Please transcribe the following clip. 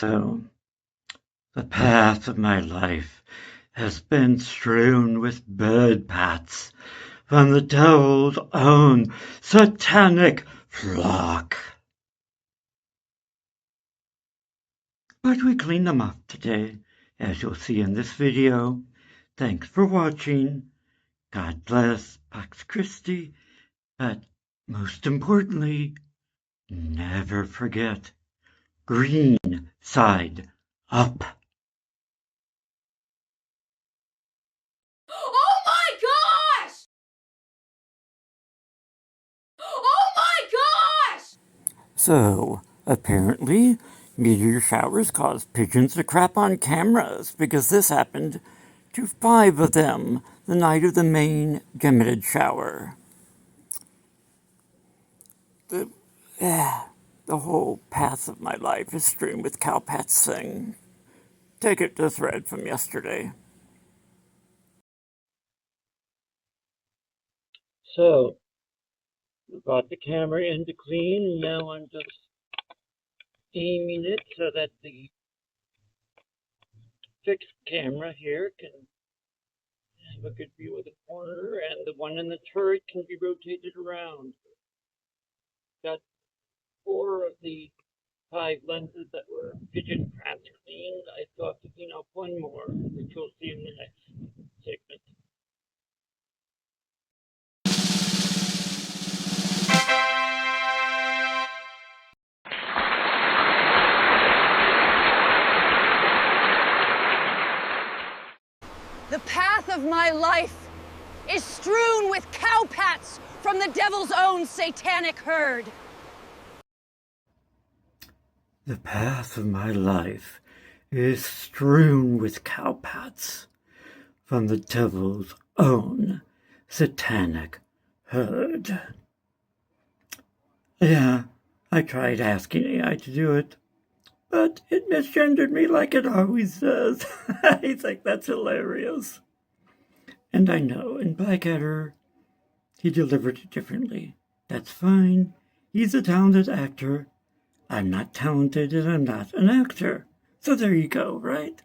So, the path of my life has been strewn with bird pats from the devil's own satanic flock. But we cleaned them up today, as you'll see in this video. Thanks for watching. God bless Pax Christi, but most importantly, never forget, green side up. Oh my gosh! Oh my gosh! So, apparently, meteor showers cause pigeons to crap on cameras because this happened to 5 of them the night of the main Gemini shower. The whole path of my life is strewn with cowpats thing. Take it to thread from yesterday. So, we got the camera in to clean, and now I'm just aiming it so that the fixed camera here can have a good view of the corner, and the one in the turret can be rotated around. Got 4 of the 5 lenses that were pigeon traps cleaned. I still have to clean up 1 more, which you'll see in the next segment. The path of my life is strewn with cowpats from the devil's own satanic herd. The path of my life is strewn with cowpats from the devil's own satanic herd. Yeah, I tried asking AI to do it, but it misgendered me like it always does. I think that's hilarious. And I know in Blackadder, he delivered it differently. That's fine. He's a talented actor. I'm not talented and I'm not an actor. So there you go, right?